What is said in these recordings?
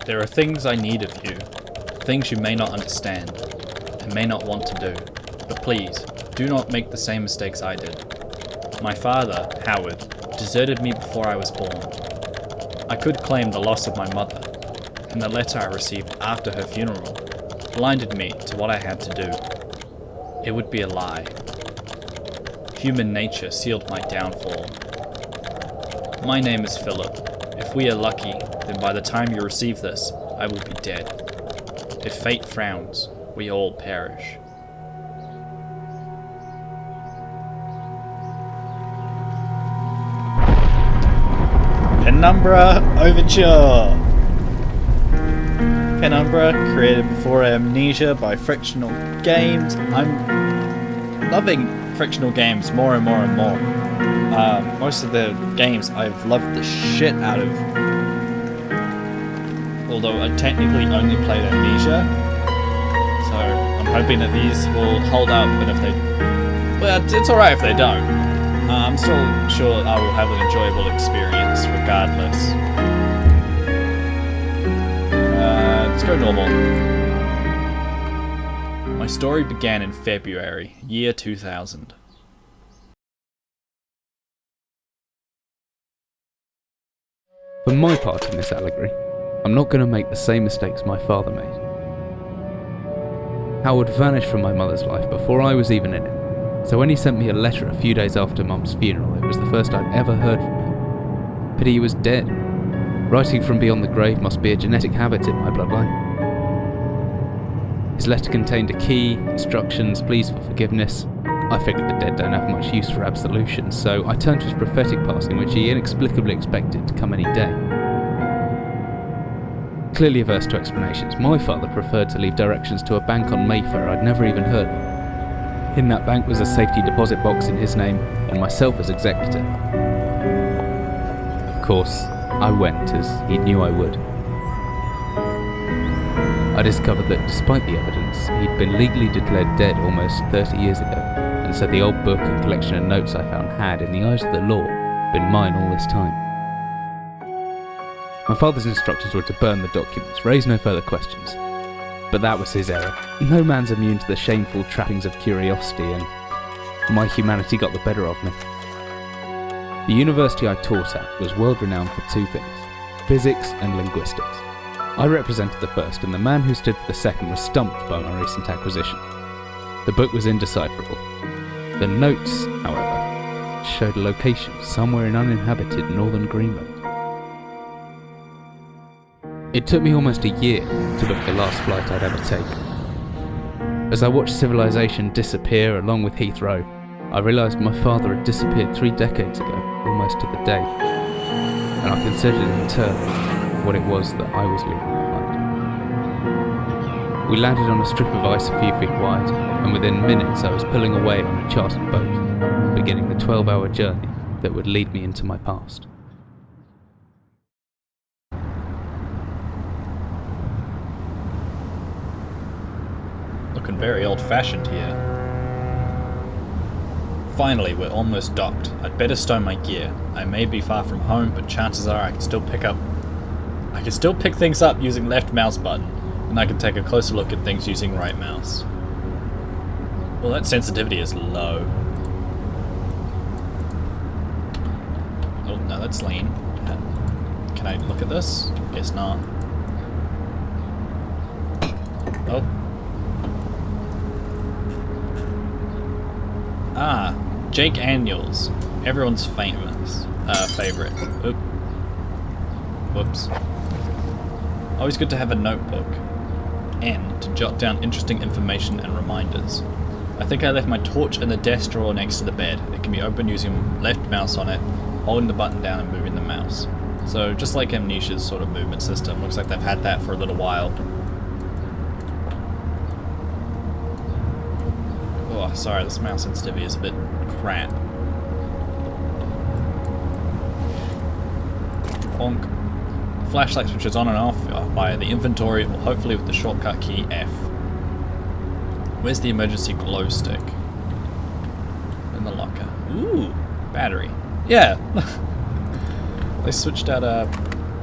There are things I need of you, things you may not understand, and may not want to do, but please, do not make the same mistakes I did. My father, Howard, deserted me before I was born. I could claim the loss of my mother, and the letter I received after her funeral blinded me to what I had to do. It would be a lie. Human nature sealed my downfall. My name is Philip. If we are lucky, then by the time you receive this, I will be dead. If fate frowns, we all perish. Penumbra Overture! Penumbra, created before Amnesia by Frictional Games. I'm loving Frictional Games more and more and more. Most of the games I've loved the shit out of. Although I technically only played Amnesia, so I'm hoping that these will hold up, and if they... well, it's alright if they don't. I'm still sure I will have an enjoyable experience regardless. Let's go normal. My story began in February, year 2000. For my part in this allegory, I'm not going to make the same mistakes my father made. Howard vanished from my mother's life before I was even in it, so when he sent me a letter a few days after Mum's funeral, it was the first I'd ever heard from him. Pity he was dead. Writing from beyond the grave must be a genetic habit in my bloodline. His letter contained a key, instructions, pleas for forgiveness. I figured the dead don't have much use for absolution, so I turned to his prophetic passing, which he inexplicably expected to come any day. Clearly averse to explanations, my father preferred to leave directions to a bank on Mayfair I'd never even heard of. In that bank was a safety deposit box in his name, and myself as executor. Of course, I went, as he knew I would. I discovered that despite the evidence, he'd been legally declared dead almost 30 years ago, and so the old book and collection of notes I found had, in the eyes of the law, been mine all this time. My father's instructions were to burn the documents, raise no further questions. But that was his error. No man's immune to the shameful trappings of curiosity, and my humanity got the better of me. The university I taught at was world renowned for two things: physics and linguistics. I represented the first, and the man who stood for the second was stumped by my recent acquisition. The book was indecipherable. The notes, however, showed a location somewhere in uninhabited northern Greenland. It took me almost a year to book the last flight I'd ever taken. As I watched civilization disappear along with Heathrow, I realised my father had disappeared 3 decades ago, almost to the day, and I considered in turn what it was that I was leaving behind. We landed on a strip of ice a few feet wide, and within minutes I was pulling away on a chartered boat, beginning the 12-hour journey that would lead me into my past. Looking very old-fashioned here. Finally, we're almost docked. I'd better stow my gear. I may be far from home, but chances are I can still pick things up using left mouse button, and I can take a closer look at things using right mouse. Well, that sensitivity is low. Oh, no, that's lean. Can I look at this? Guess not. Oh. Ah, Jake Daniels, everyone's favorite. Oop. Whoops. Always good to have a notebook, and to jot down interesting information and reminders. I think I left my torch in the desk drawer next to the bed. It can be opened using left mouse on it, holding the button down and moving the mouse. So just like Amnesia's sort of movement system, looks like they've had that for a little while. Oh, sorry, this mouse sensitivity is a bit crap. Bonk. Flashlight switches on and off via the inventory, or hopefully with the shortcut key F. Where's the emergency glow stick? In the locker. Ooh, battery. Yeah. They switched out a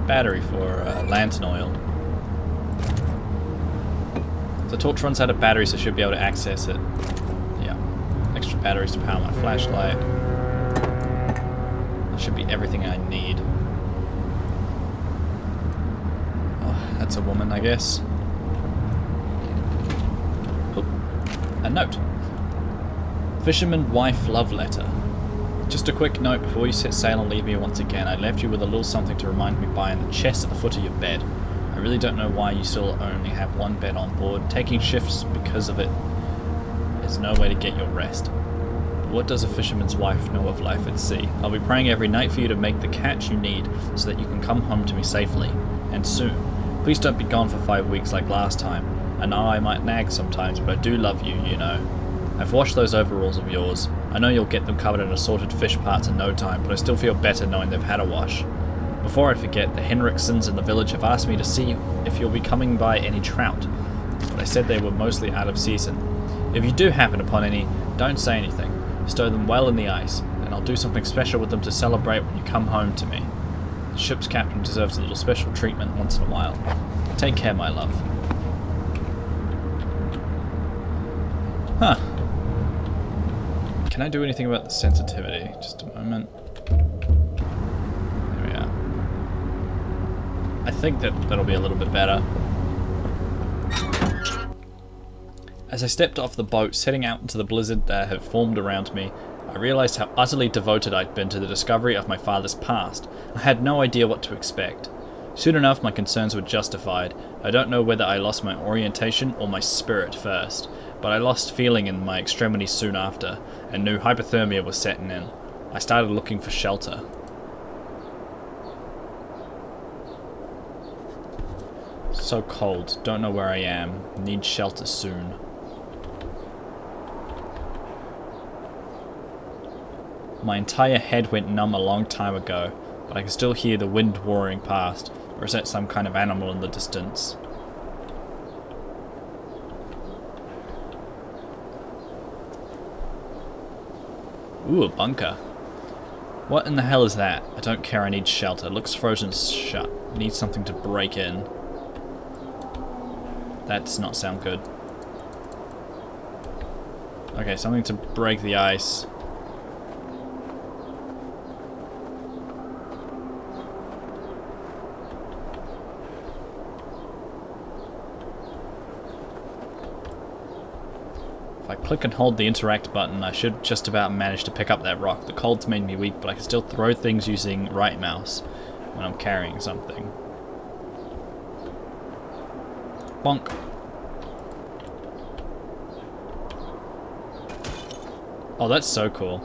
battery for lantern oil. The torch runs out of batteries, so I should be able to access it. Yeah. Extra batteries to power my flashlight. That should be everything I need. Oh, that's a woman, I guess. Oh, a note. Fisherman wife love letter. Just a quick note before you set sail and leave me once again. I left you with a little something to remind me by in the chest at the foot of your bed. I really don't know why you still only have one bed on board. Taking shifts because of it is no way to get your rest. But what does a fisherman's wife know of life at sea? I'll be praying every night for you to make the catch you need so that you can come home to me safely. And soon. Please don't be gone for 5 weeks like last time. I know I might nag sometimes, but I do love you, you know. I've washed those overalls of yours. I know you'll get them covered in assorted fish parts in no time, but I still feel better knowing they've had a wash. Before I forget, the Henriksons in the village have asked me to see if you'll be coming by any trout, but I said they were mostly out of season. If you do happen upon any, don't say anything. Stow them well in the ice, and I'll do something special with them to celebrate when you come home to me. The ship's captain deserves a little special treatment once in a while. Take care, my love. Huh. Can I do anything about the sensitivity? Just a moment. There we are. I think that'll be a little bit better. As I stepped off the boat, setting out into the blizzard that had formed around me, I realized how utterly devoted I'd been to the discovery of my father's past. I had no idea what to expect. Soon enough, my concerns were justified. I don't know whether I lost my orientation or my spirit first, but I lost feeling in my extremities soon after, and knew hypothermia was setting in. I started looking for shelter. So cold, don't know where I am, need shelter soon. My entire head went numb a long time ago, but I can still hear the wind roaring past, or is that some kind of animal in the distance? Ooh, a bunker. What in the hell is that? I don't care, I need shelter. It looks frozen shut. Need something to break in. That does not sound good. Okay, something to break the ice. If I click and hold the interact button, I should just about manage to pick up that rock. The cold's made me weak, but I can still throw things using right mouse when I'm carrying something. Bonk. Oh, that's so cool.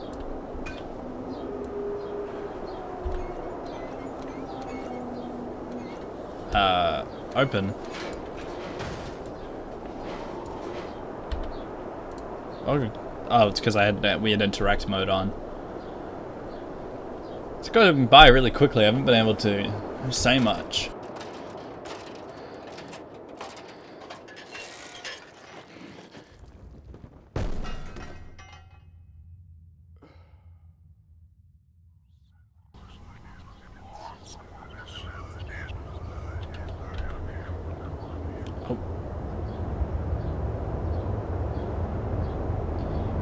Open. Oh, it's because I had that weird interact mode on. It's going by really quickly. I haven't been able to say much.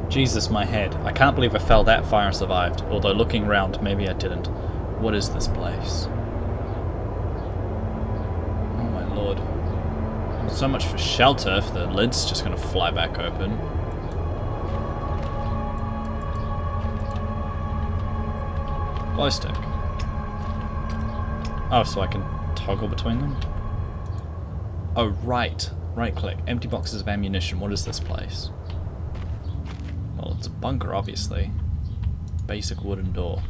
Jesus, my head. I can't believe I fell that far and survived, although looking around, maybe I didn't. What is this place? Oh my lord. So much for shelter if the lid's just gonna fly back open. Glow stick. Oh, so I can toggle between them? Oh, right. Right click. Empty boxes of ammunition. What is this place? Well, it's a bunker, obviously. Basic wooden door.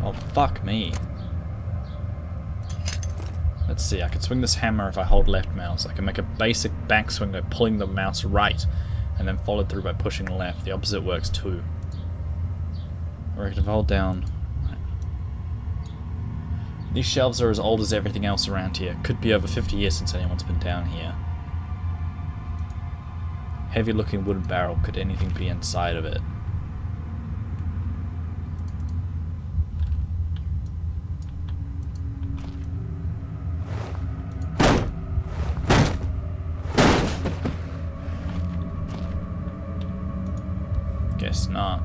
Oh, fuck me. Let's see, I can swing this hammer if I hold left mouse. I can make a basic backswing by pulling the mouse right, and then followed through by pushing left. The opposite works too. Or I can hold down. These shelves are as old as everything else around here. Could be over 50 years since anyone's been down here. Heavy looking wooden barrel. Could anything be inside of it? Guess not.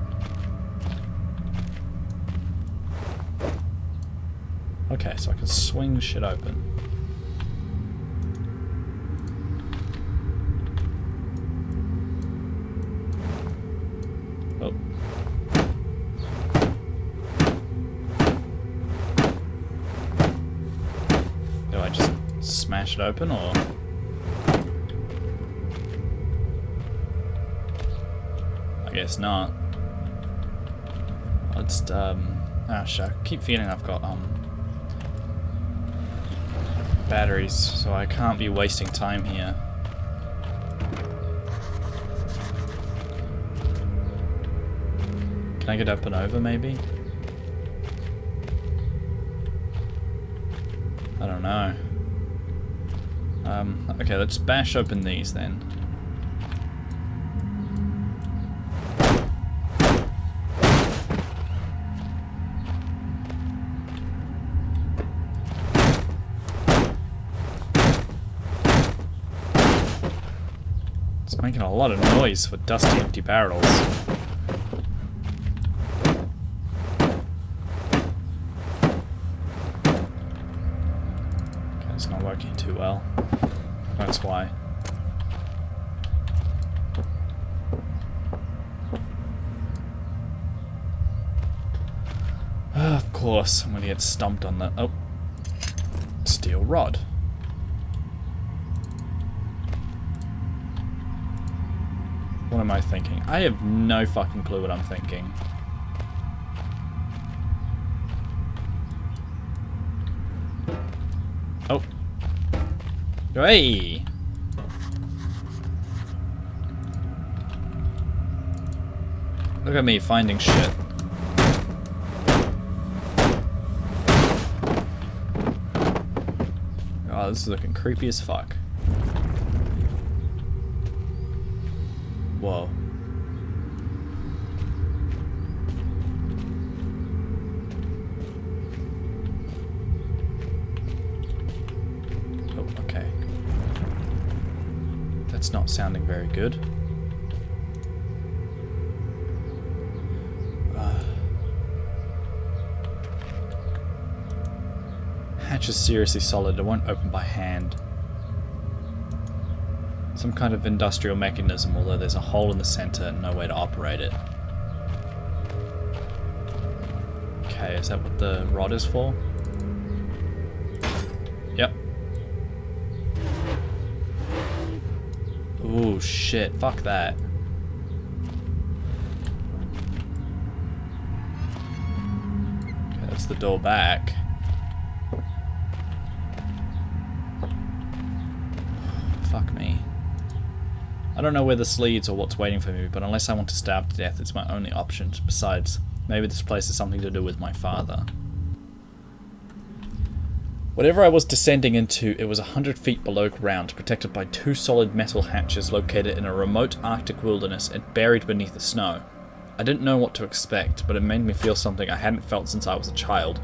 Okay, so I can swing shit open. Oh. Do I just smash it open, or...? I guess not. Let's, oh shit, I keep feeling I've got, batteries, so I can't be wasting time here. Can I get up and over, maybe? I don't know. Okay, let's bash open these then. It's making a lot of noise for dusty, empty barrels. It's not working too well. That's why. Of course, I'm gonna get stumped on the... Oh. Steel rod. What am I thinking? I have no fucking clue what I'm thinking. Oh. Hey! Look at me finding shit. Oh, this is looking creepy as fuck. Whoa. Oh, okay. That's not sounding very good. Hatch is seriously solid. It won't open by hand. Some kind of industrial mechanism, although there's a hole in the center and no way to operate it. Okay, is that what the rod is for? Yep. Ooh, shit. Fuck that. Okay, that's the door back. Fuck me. I don't know where this leads or what's waiting for me, but unless I want to starve to death, it's my only option. Besides, maybe this place has something to do with my father. Whatever I was descending into, it was 100 feet below ground, protected by two solid metal hatches located in a remote Arctic wilderness and buried beneath the snow. I didn't know what to expect, but it made me feel something I hadn't felt since I was a child.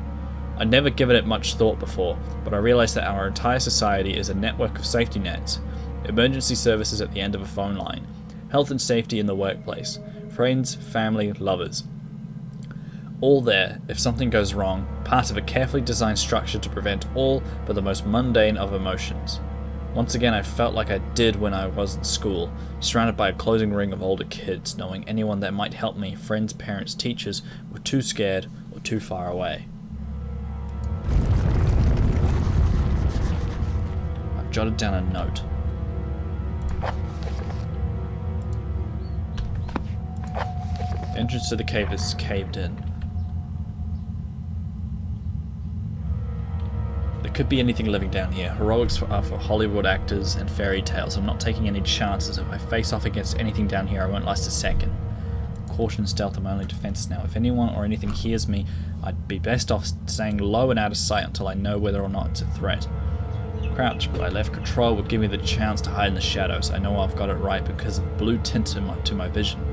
I'd never given it much thought before, but I realized that our entire society is a network of safety nets. Emergency services at the end of a phone line, health and safety in the workplace, friends, family, lovers. All there, if something goes wrong, part of a carefully designed structure to prevent all but the most mundane of emotions. Once again, I felt like I did when I was in school, surrounded by a closing ring of older kids, knowing anyone that might help me, friends, parents, teachers, were too scared or too far away. I've jotted down a note. The entrance to the cave is caved in. There could be anything living down here. Heroics are for Hollywood actors and fairy tales. I'm not taking any chances. If I face off against anything down here, I won't last a second. Caution, stealth are my only defense now. If anyone or anything hears me, I'd be best off staying low and out of sight until I know whether or not it's a threat. Crouch, but I left control would give me the chance to hide in the shadows. I know I've got it right because of the blue tint to my vision.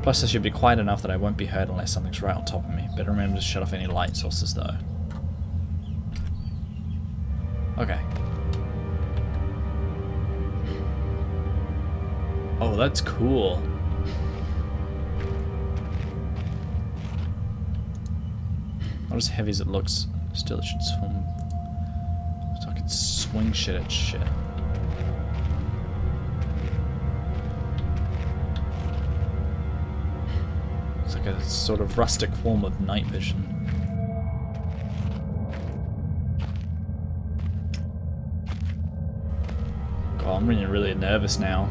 Plus, I should be quiet enough that I won't be heard unless something's right on top of me. Better remember to shut off any light sources, though. Okay. Oh, that's cool. Not as heavy as it looks. Still, it should swim. So I could swing shit at shit. It's like a sort of rustic form of night vision. God, I'm really nervous now.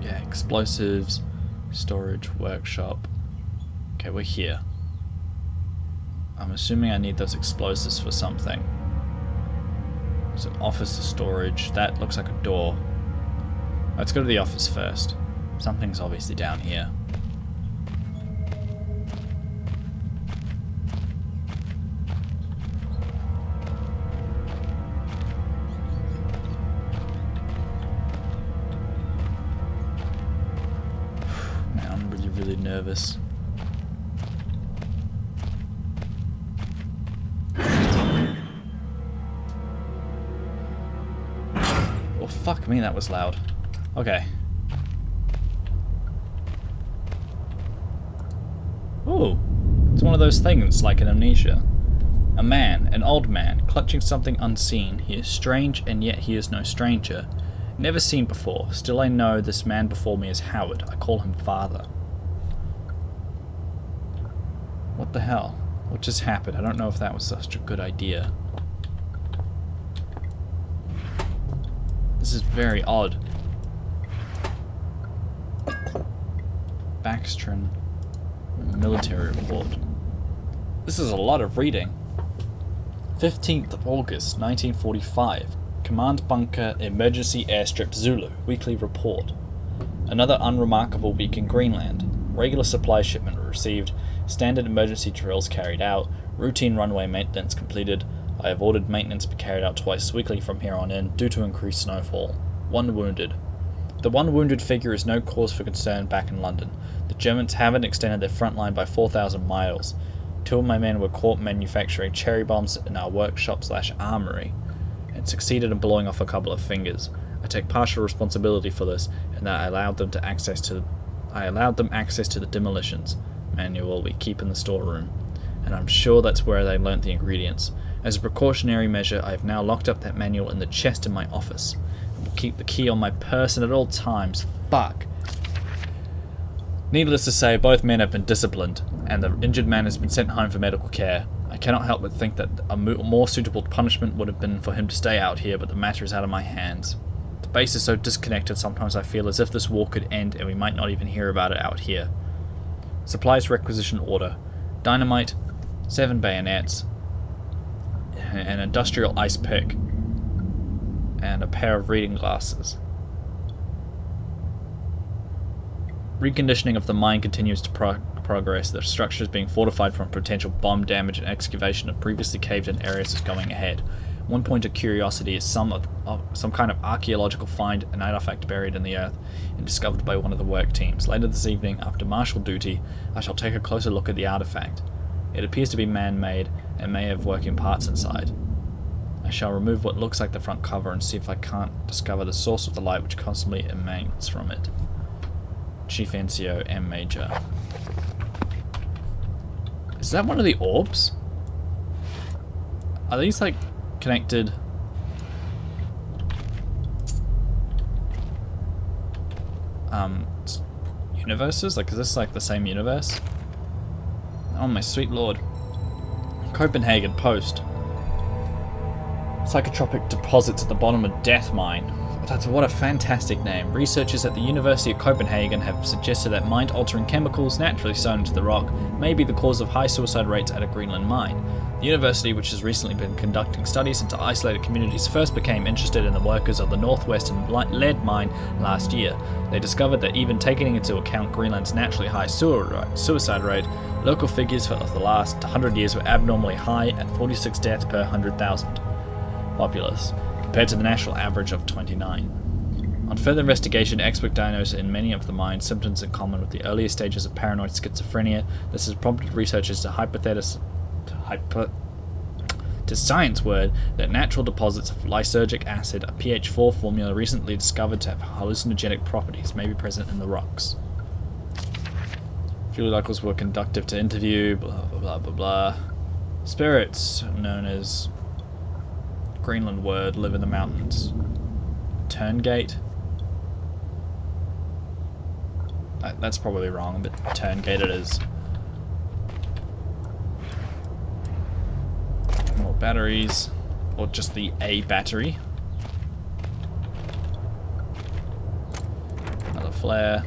Yeah, explosives, storage, workshop. Okay, we're here. I'm assuming I need those explosives for something. There's an office storage. That looks like a door. Let's go to the office first. Something's obviously down here. Man, I'm really nervous. Oh, fuck me, that was loud. Okay. Ooh, it's one of those things like an amnesia. A man, an old man, clutching something unseen. He is strange, and yet he is no stranger. Never seen before. Still I know this man before me is Howard. I call him father. What the hell? What just happened? I don't know if that was such a good idea. This is very odd. Baxtron military report. This is a lot of reading. 15th of August, 1945. Command Bunker Emergency Airstrip Zulu. Weekly report. Another unremarkable week in Greenland. Regular supply shipment received. Standard emergency drills carried out. Routine runway maintenance completed. I have ordered maintenance be carried out twice weekly from here on in due to increased snowfall. 1 wounded. The 1 wounded figure is no cause for concern back in London. The Germans haven't extended their front line by 4,000 miles. 2 of my men were caught manufacturing cherry bombs in our workshop/armory and succeeded in blowing off a couple of fingers. I take partial responsibility for this, and that I allowed them access to the demolitions manual we keep in the storeroom, and I'm sure that's where they learnt the ingredients. As a precautionary measure, I have now locked up that manual in the chest in my office, and will keep the key on my person at all times. Fuck. Needless to say, both men have been disciplined, and the injured man has been sent home for medical care. I cannot help but think that a more suitable punishment would have been for him to stay out here, but the matter is out of my hands. The base is so disconnected, sometimes I feel as if this war could end and we might not even hear about it out here. Supplies requisition order. Dynamite, 7 bayonets, an industrial ice pick, and a pair of reading glasses. Reconditioning of the mine continues to progress. The structure is being fortified from potential bomb damage, and excavation of previously caved-in areas is going ahead. One point of curiosity is some kind of archaeological find, an artifact buried in the earth and discovered by one of the work teams. Later this evening, after martial duty, I shall take a closer look at the artifact. It appears to be man-made and may have working parts inside. I shall remove what looks like the front cover and see if I can't discover the source of the light which constantly emanates from it. Chief NCO M. Major. Is that one of the orbs? Are these like connected? Universes? Like, is this like the same universe? Oh my sweet lord. Copenhagen Post. Psychotropic deposits at the bottom of Death Mine. What a fantastic name. Researchers at the University of Copenhagen have suggested that mind-altering chemicals naturally sown into the rock may be the cause of high suicide rates at a Greenland mine. The university, which has recently been conducting studies into isolated communities, first became interested in the workers of the northwestern lead mine last year. They discovered that even taking into account Greenland's naturally high suicide rate, local figures of the last 100 years were abnormally high at 46 deaths per 100,000 populace, compared to the national average of 29. On further investigation, experts diagnosed in many of the mine's symptoms in common with the earlier stages of paranoid schizophrenia. This has prompted researchers to 'Tis science word that natural deposits of lysergic acid, a pH 4 formula recently discovered to have hallucinogenic properties, may be present in the rocks. Fuel locals were conductive to interview, blah blah blah blah blah. Spirits, known as Greenland word, live in the mountains. Turngate? That's probably wrong, but Turngate it is. More batteries, or just the A battery. Another flare.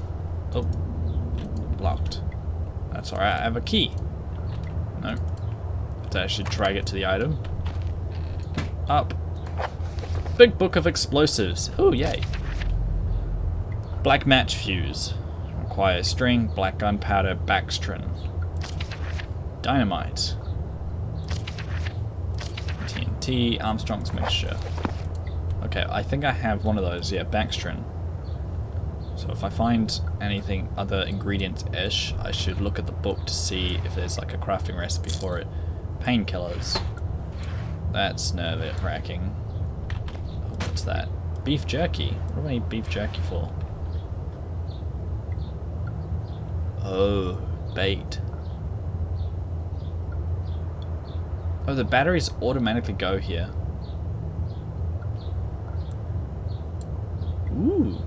Oh, locked. That's alright, I have a key. No. Have to actually drag it to the item. Up. Big book of explosives. Oh, yay. Black match fuse. Requires string, black gunpowder, Baxtrin. Dynamite. TNT, Armstrong's mixture. Okay, I think I have one of those. Yeah, Baxtrin. So if I find anything other ingredients-ish, I should look at the book to see if there's like a crafting recipe for it. Painkillers. That's nerve-wracking. Oh, what's that? Beef jerky. What do I need beef jerky for? Oh, bait. Oh, the batteries automatically go here. Ooh.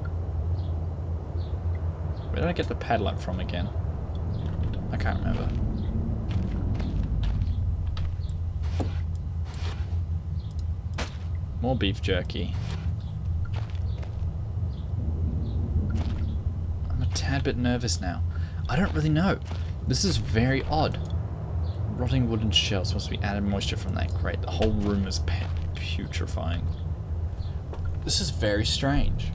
Where did I get the padlock from again? I can't remember. More beef jerky. I'm a tad bit nervous now. I don't really know. This is very odd. Rotting wooden shells. Supposed to be added moisture from that. Great. The whole room is putrefying. This is very strange.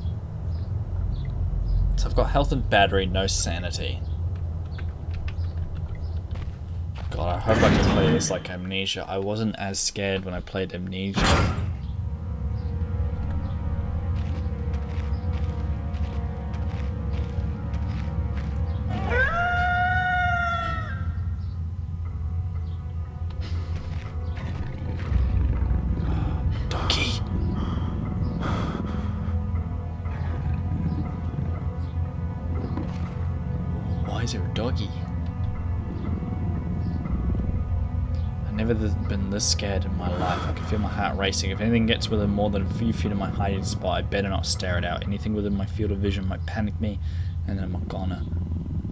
So I've got health and battery, no sanity. God, I hope I can play this like Amnesia. I wasn't as scared when I played Amnesia. Why is there a doggy? I've never been this scared in my life. I can feel my heart racing. If anything gets within more than a few feet of my hiding spot, I better not stare it out. Anything within my field of vision might panic me, and then I'm gonna.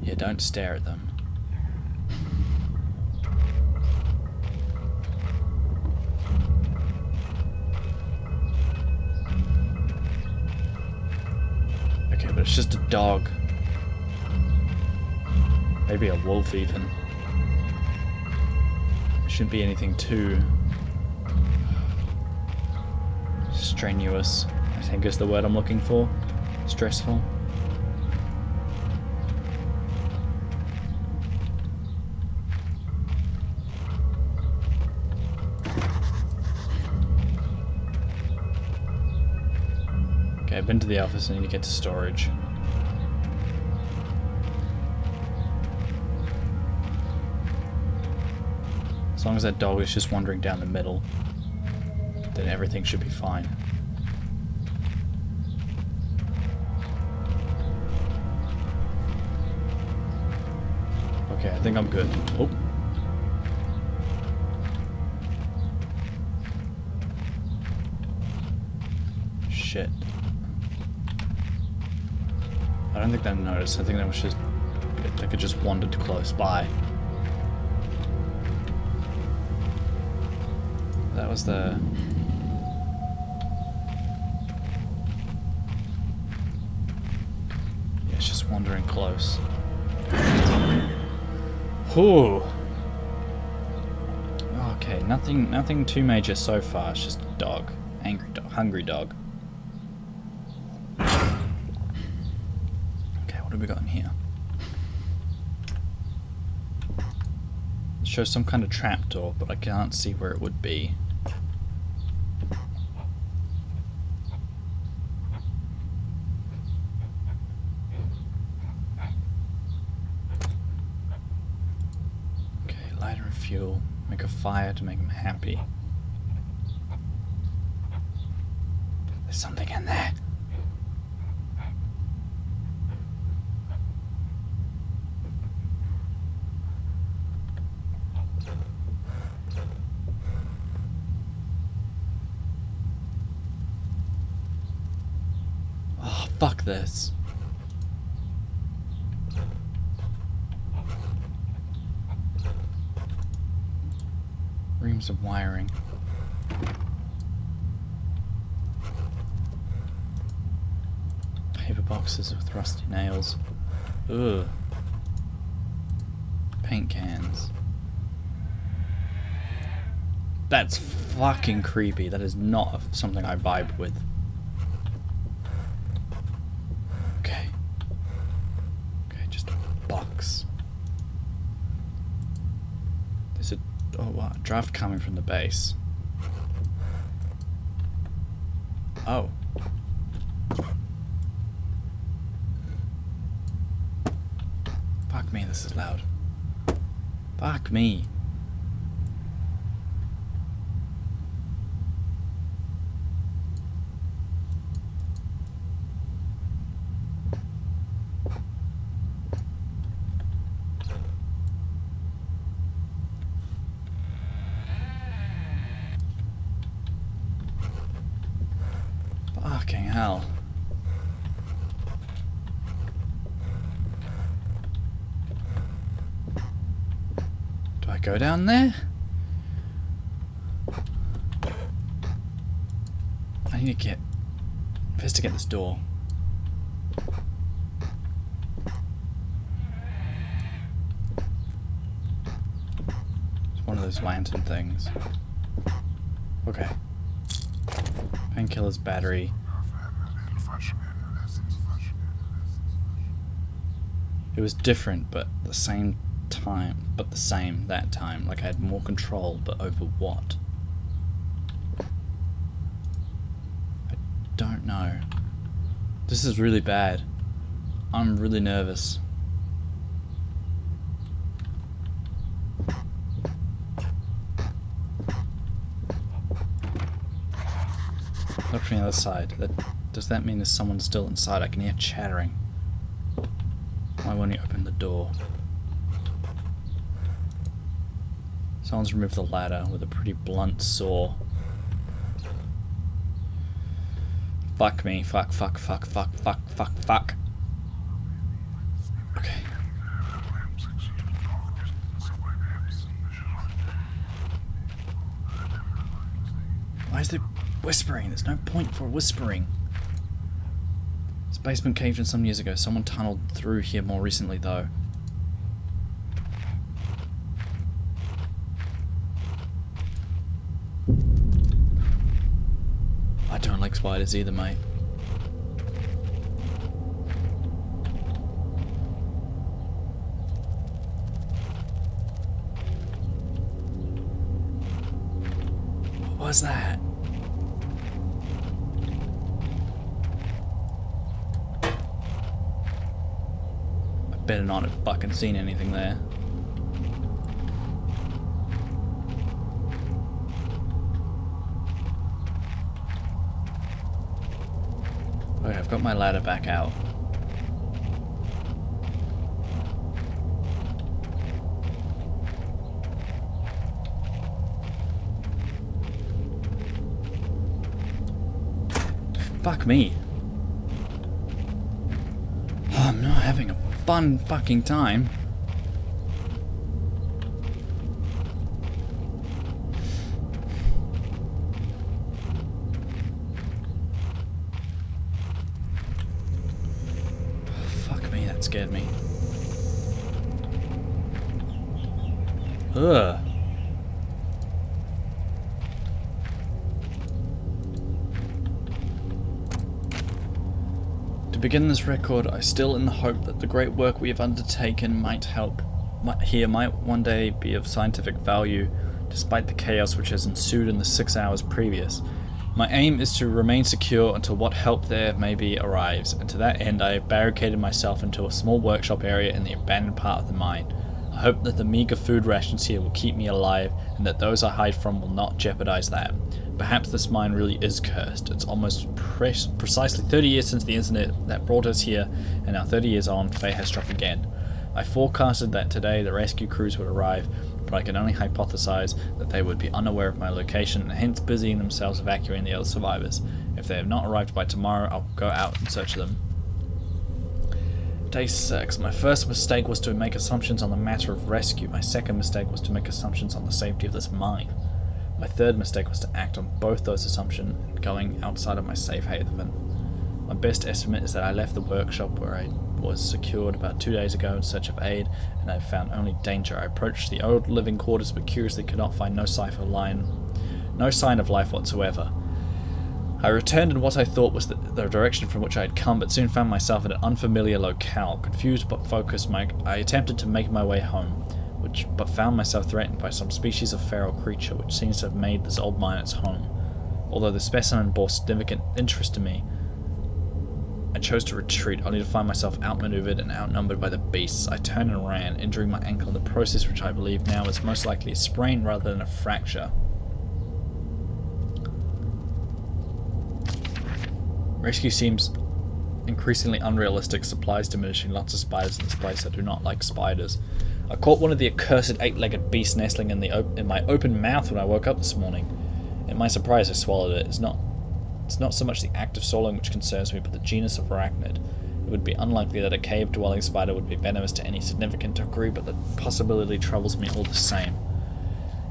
Yeah, don't stare at them. Okay, but it's just a dog. Maybe a wolf even. It shouldn't be anything too strenuous, I think is the word I'm looking for. Stressful. Okay, I've been to the office, I need to get to storage. As long as that dog is just wandering down the middle, then everything should be fine. Okay, I think I'm good. Oh. Shit. I don't think they noticed. I think that was just... like it just wandered close by. That was the... yeah, it's just wandering close. Whew. Okay, nothing too major so far. It's just a dog. Angry dog. Hungry dog. Okay, what have we got in here? It shows some kind of trapdoor, but I can't see where it would be. Fuel, make a fire to make them happy. There's something in there. Oh, fuck this. Reams of wiring. Paper boxes with rusty nails. Ugh. Paint cans. That's fucking creepy. That is not something I vibe with. Okay. Okay, just a box. There's a what? Draft coming from the base. Oh. Fuck me, this is loud. Fuck me. Fucking hell. Do I go down there? I need to investigate this door. It's one of those lantern things. Okay. Painkiller's battery. It was different, but the same time. But the same that time. Like I had more control, but over what? I don't know. This is really bad. I'm really nervous. Look from the other side. Does that mean there's someone still inside? I can hear chattering. Why won't he open the door? Someone's removed the ladder with a pretty blunt saw. Fuck me. Fuck. Okay. Why is there whispering? There's no point for whispering. This basement caved in some years ago. Someone tunneled through here more recently, though. I don't like spiders either, mate. What was that? Better not have fucking seen anything there. Okay, I've got my ladder back out. Fuck me. Oh, I'm not having a fun fucking time. Fuck me, that scared me. Ugh. To begin this record, I still in the hope that the great work we have undertaken might one day be of scientific value, despite the chaos which has ensued in the 6 hours previous. My aim is to remain secure until what help there may be arrives, and to that end I have barricaded myself into a small workshop area in the abandoned part of the mine. I hope that the meager food rations here will keep me alive, and that those I hide from will not jeopardize that. Perhaps this mine really is cursed. It's almost precisely 30 years since the incident that brought us here, and now 30 years on, fate has struck again. I forecasted that today the rescue crews would arrive, but I can only hypothesize that they would be unaware of my location and hence busying themselves evacuating the other survivors. If they have not arrived by tomorrow, I'll go out and search them. Day 6. My first mistake was to make assumptions on the matter of rescue. My second mistake was to make assumptions on the safety of this mine. My third mistake was to act on both those assumptions and going outside of my safe haven. My best estimate is that I left the workshop where I was secured about 2 days ago in search of aid, and I found only danger. I approached the old living quarters, but curiously could not find no sign of life whatsoever. I returned in what I thought was the direction from which I had come, but soon found myself in an unfamiliar locale. Confused but focused, I attempted to make my way home, but found myself threatened by some species of feral creature which seems to have made this old mine its home. Although the specimen bore significant interest to me, I chose to retreat, only to find myself outmaneuvered and outnumbered by the beasts. I turned and ran, injuring my ankle in the process, which I believe now is most likely a sprain rather than a fracture. Rescue seems increasingly unrealistic, supplies diminishing, lots of spiders in this place. I do not like spiders. I caught one of the accursed 8-legged beasts nestling in my open mouth when I woke up this morning. In my surprise, I swallowed it. It's not so much the act of swallowing which concerns me, but the genus of arachnid. It would be unlikely that a cave-dwelling spider would be venomous to any significant degree, but the possibility troubles me all the same.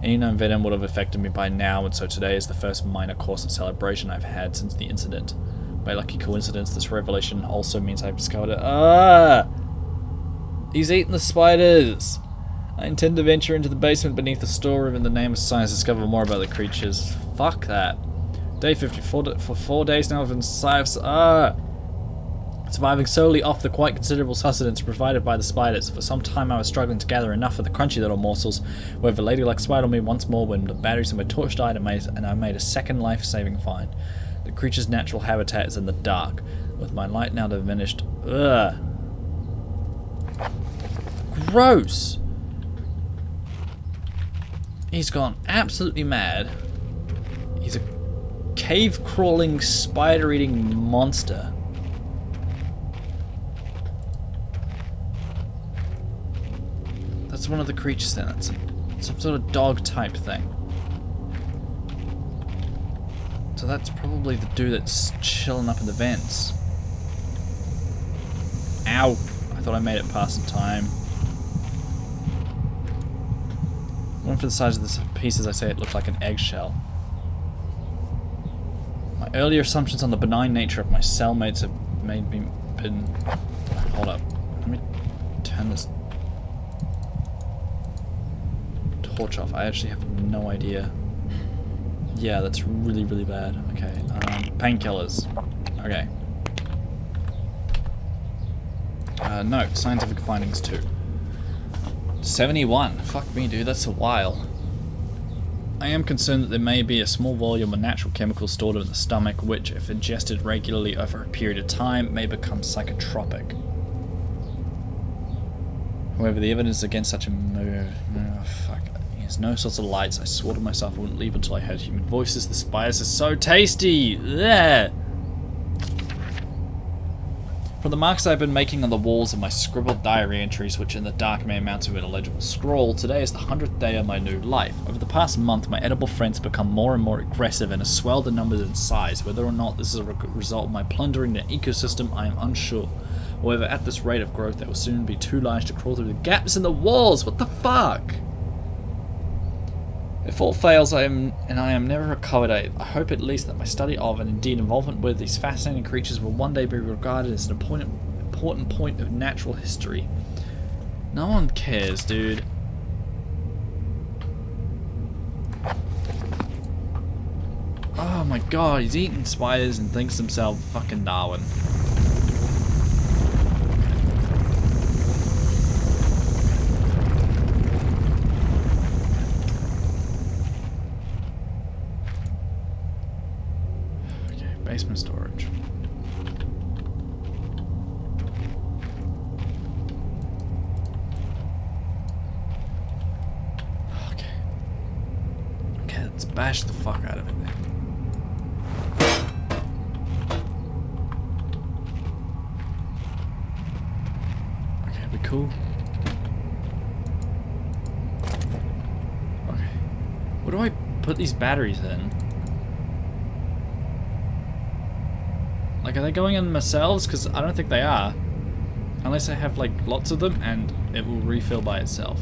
Any known venom would have affected me by now, and so today is the first minor course of celebration I've had since the incident. By lucky coincidence, this revelation also means I've discovered it. Ah! He's eaten the spiders! I intend to venture into the basement beneath the storeroom in the name of science to discover more about the creatures. Fuck that. Day 54. For 4 days now I've been surviving solely off the quite considerable sustenance provided by the spiders. For some time I was struggling to gather enough of the crunchy little morsels, where the ladylike spied on me once more when the batteries in my torch died and I made a second life-saving find. The creature's natural habitat is in the dark, with my light now diminished. Ugh. Gross! He's gone absolutely mad. He's a cave-crawling, spider-eating monster. That's one of the creatures then. That's some sort of dog type thing. So that's probably the dude that's chilling up in the vents. Ow! I thought I made it past in time. One for the size of this piece, as I say, it looked like an eggshell. My earlier assumptions on the benign nature of my cellmates have made me Hold up. Let me turn this torch off. I actually have no idea. Yeah, that's really, really bad. Okay, painkillers. Okay. Note, scientific findings too. 71. Fuck me, dude, that's a while. I am concerned that there may be a small volume of natural chemicals stored in the stomach, which, if ingested regularly over a period of time, may become psychotropic. However, the evidence against such a move... Oh, fuck. There's no sorts of lights. I swore to myself I wouldn't leave until I heard human voices. The spiders are so tasty! There. From the marks I've been making on the walls of my scribbled diary entries, which in the dark may amount to an illegible scroll, today is the 100th day of my new life. Over the past month, my edible friends have become more and more aggressive and have swelled in numbers and size. Whether or not this is a result of my plundering the ecosystem, I am unsure. However, at this rate of growth, they will soon be too large to crawl through the gaps in the walls. What the fuck? If all fails, I am never recovered, I hope at least that my study of and indeed involvement with these fascinating creatures will one day be regarded as an important point of natural history. No one cares, dude. Oh my god, he's eating spiders and thinks himself fucking Darwin. Basement storage. Okay, let's bash the fuck out of it then. cool. Okay. Where do I put these batteries in? Like, are they going in themselves? Because I don't think they are. Unless I have, like, lots of them and it will refill by itself.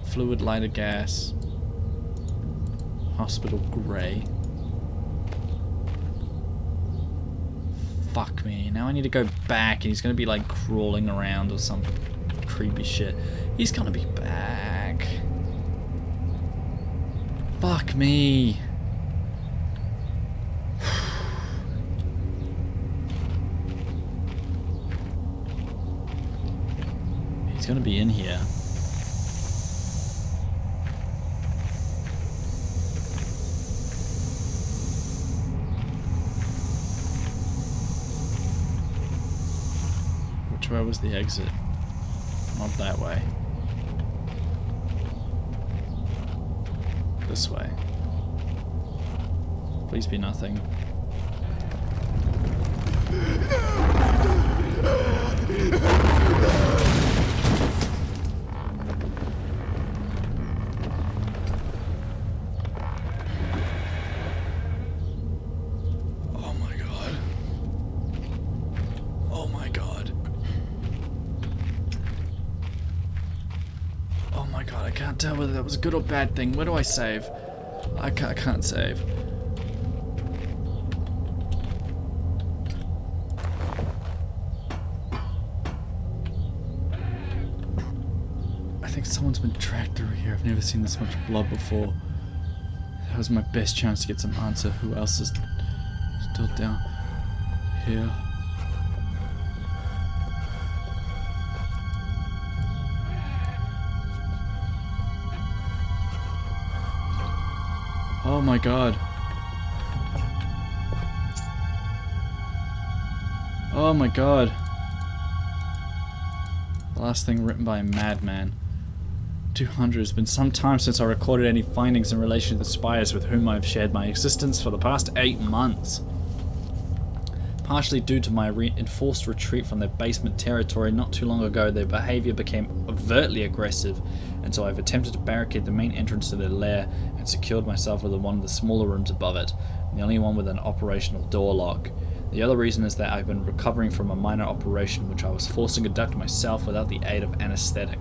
Fluid, lighter gas. Hospital grey. Fuck me. Now I need to go back and he's going to be, like, crawling around or some creepy shit. He's going to be back. Fuck me. He's gonna be in here. Which way was the exit? Not that way. This way. Please be nothing. I can't tell whether that was a good or bad thing. Where do I save? I can't save. I think someone's been dragged through here. I've never seen this much blood before. That was my best chance to get some answer. Who else is still down here? Oh my god. Oh my god. The last thing written by a madman. 200. It's been some time since I recorded any findings in relation to the spires with whom I've shared my existence for the past 8 months. Partially due to my enforced retreat from their basement territory not too long ago, their behaviour became overtly aggressive, and so I've attempted to barricade the main entrance to their lair and secured myself within one of the smaller rooms above it, the only one with an operational door lock. The other reason is that I've been recovering from a minor operation which I was forced to conduct myself without the aid of anaesthetic.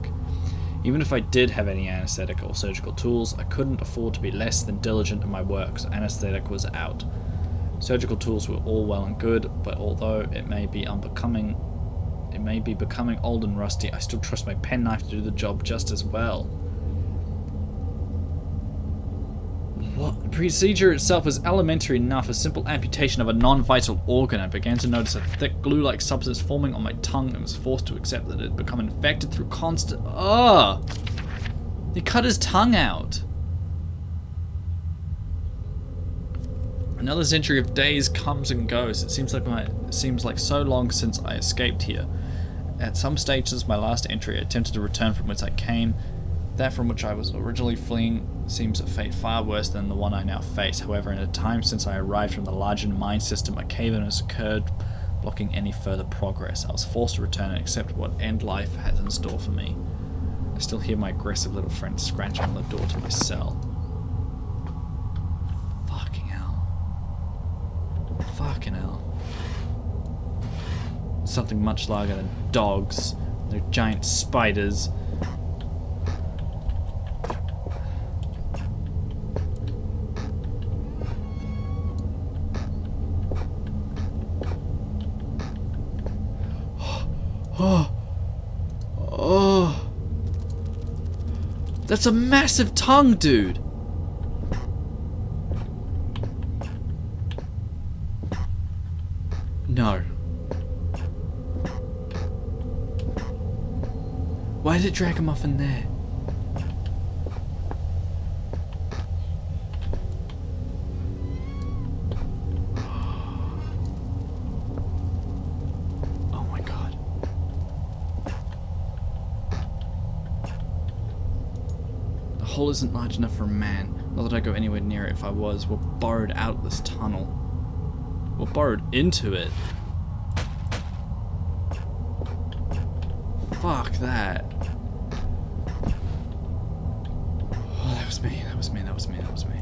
Even if I did have any anaesthetic or surgical tools, I couldn't afford to be less than diligent in my work, so anaesthetic was out. Surgical tools were all well and good, but although it may be becoming old and rusty, I still trust my penknife to do the job just as well. What? The procedure itself was elementary enough, a simple amputation of a non-vital organ. I began to notice a thick glue-like substance forming on my tongue and was forced to accept that it had become infected through constant... Ugh! He cut his tongue out! Another century of days comes and goes. It seems like so long since I escaped here. At some stage since my last entry, I attempted to return from whence I came. That from which I was originally fleeing seems a fate far worse than the one I now face. However, in a time since I arrived from the larger mine system, a cave-in has occurred, blocking any further progress. I was forced to return and accept what end life has in store for me. I still hear my aggressive little friend scratching on the door to my cell. Fucking hell. Something much larger than dogs. They're giant spiders. Oh. That's a massive tongue, dude. No. Why did it drag him off in there? Oh my god. The hole isn't large enough for a man. Not that I go anywhere near it. If I was, we're burrowed out this tunnel. We're burrowed into it. Fuck that. Oh, that was me. That was me. That was me. That was me.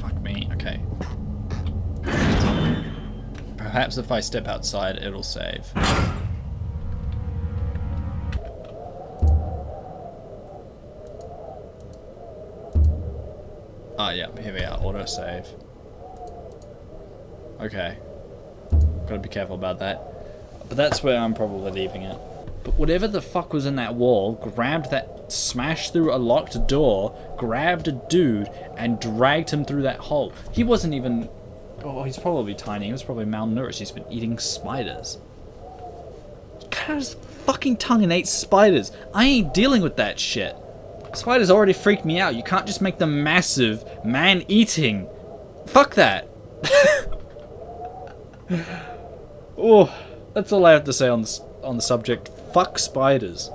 Fuck me. Okay. Perhaps if I step outside, it'll save. Ah, yeah, here we are. Autosave. Okay. Gotta be careful about that. But that's where I'm probably leaving it. But whatever the fuck was in that wall, grabbed that, smashed through a locked door, grabbed a dude, and dragged him through that hole. He wasn't even... Oh, he's probably tiny. He was probably malnourished. He's been eating spiders. He cut out his fucking tongue and ate spiders. I ain't dealing with that shit. Spiders already freaked me out. You can't just make them massive, man-eating. Fuck that. Oh, that's all I have to say on the subject. Fuck spiders.